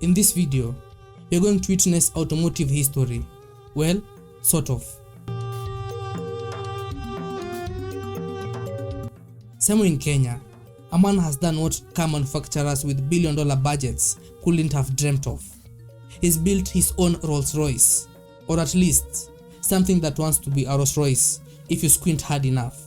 In this video, you're going to witness automotive history. Well, sort of. Somewhere in Kenya, a man has done what car manufacturers with billion-dollar budgets couldn't have dreamt of. He's built his own Rolls-Royce, or at least something that wants to be a Rolls-Royce if you squint hard enough.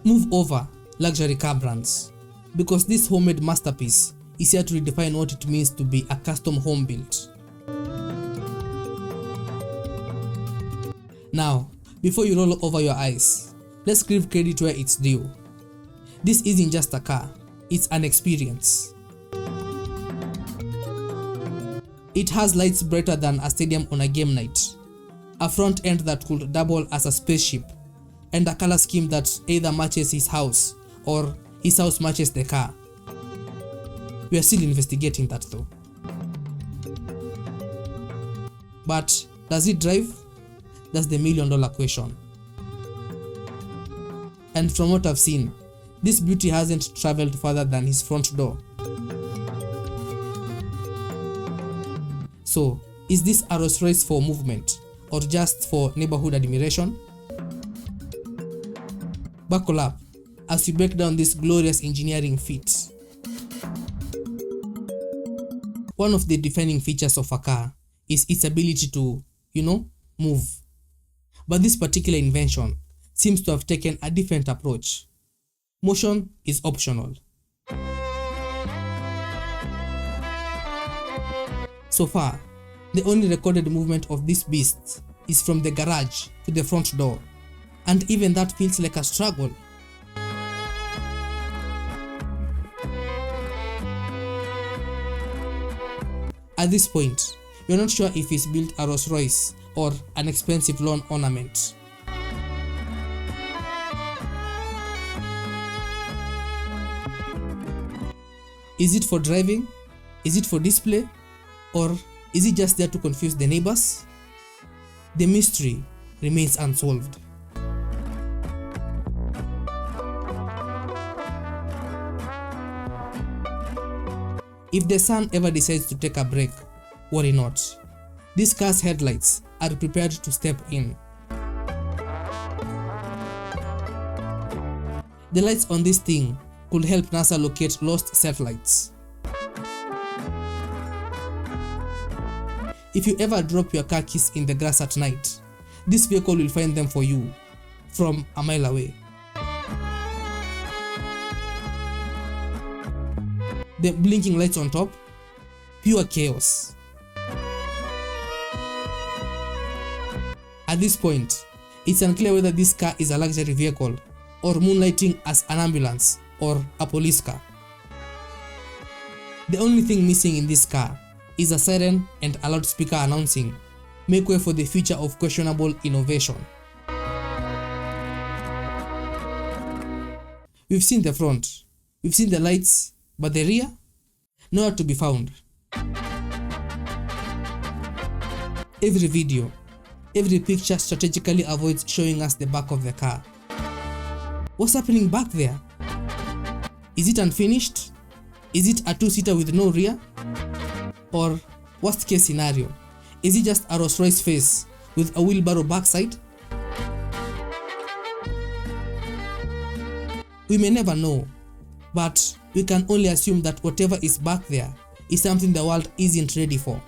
Move over, luxury car brands, because this homemade masterpiece is here to redefine what it means to be a custom home built. Now, before you roll over your eyes, let's give credit where it's due. This isn't just a car, it's an experience. It has lights brighter than a stadium on a game night, a front end that could double as a spaceship, and a color scheme that either matches his house or his house matches the car. We are still investigating that though. But does it drive? That's the million-dollar question. And from what I've seen, this beauty hasn't traveled further than his front door. So, is this a Rolls-Royce for movement or just for neighborhood admiration? Buckle up as we break down this glorious engineering feat. One of the defining features of a car is its ability to, move. But this particular invention seems to have taken a different approach. Motion is optional. So far, the only recorded movement of this beast is from the garage to the front door, and even that feels like a struggle. At this point, you're not sure if he's built a Rolls-Royce or an expensive lawn ornament. Is it for driving? Is it for display? Or is it just there to confuse the neighbors? The mystery remains unsolved. If the sun ever decides to take a break, worry not. This car's headlights are prepared to step in. The lights on this thing could help NASA locate lost satellites. If you ever drop your car keys in the grass at night, this vehicle will find them for you from a mile away. The blinking lights on top, pure chaos. At this point, it's unclear whether this car is a luxury vehicle or moonlighting as an ambulance or a police car. The only thing missing in this car is a siren and a loudspeaker announcing, "Make way for the future of questionable innovation." We've seen the front, we've seen the lights, but the rear? Nowhere to be found. Every video, every picture strategically avoids showing us the back of the car. What's happening back there? Is it unfinished? Is it a two-seater with no rear? Or worst case scenario, is it just a Rolls-Royce face with a wheelbarrow backside? We may never know, but we can only assume that whatever is back there is something the world isn't ready for.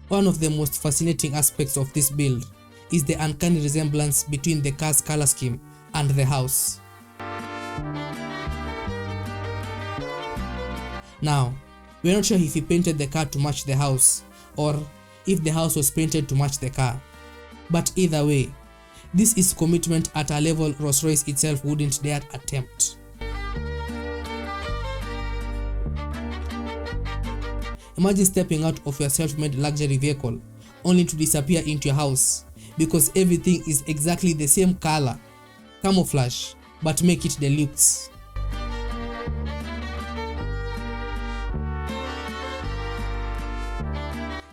One of the most fascinating aspects of this build is the uncanny resemblance between the car's color scheme and the house. Now, we're not sure if he painted the car to match the house or if the house was painted to match the car. But either way, this is commitment at a level Rolls-Royce itself wouldn't dare attempt. Imagine stepping out of your self-made luxury vehicle only to disappear into your house because everything is exactly the same color. Camouflage, but make it deluxe.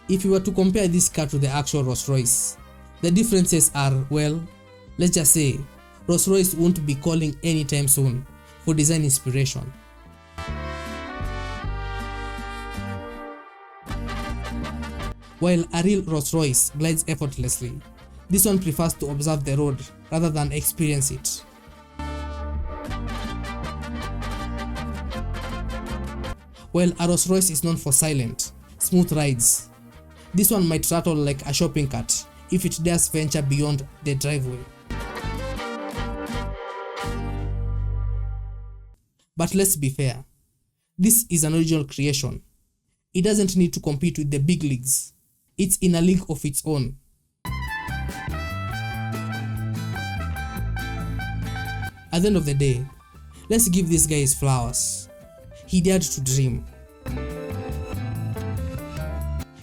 If you were to compare this car to the actual Rolls-Royce, the differences are, well, let's just say, Rolls-Royce won't be calling anytime soon for design inspiration. While a real Rolls-Royce glides effortlessly, this one prefers to observe the road rather than experience it. While a Rolls-Royce is known for silent, smooth rides, this one might rattle like a shopping cart if it dares venture beyond the driveway. But let's be fair, this is an original creation. It doesn't need to compete with the big leagues. It's in a league of its own. At the end of the day, let's give this guy his flowers. He dared to dream.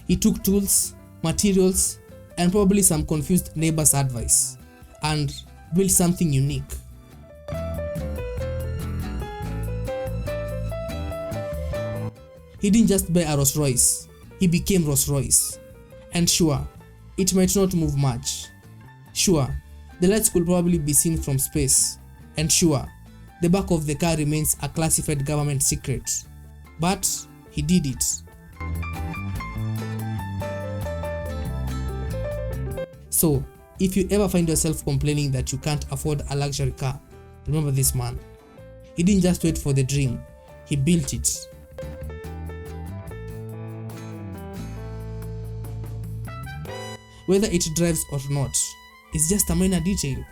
He took tools, materials, and probably some confused neighbors' advice and built something unique. He didn't just buy a Rolls-Royce, he became Rolls-Royce. And sure, it might not move much. Sure, the lights could probably be seen from space. And sure, the back of the car remains a classified government secret. But he did it. So, if you ever find yourself complaining that you can't afford a luxury car, remember this man. He didn't just wait for the dream, he built it. Whether it drives or not, it's just a minor detail.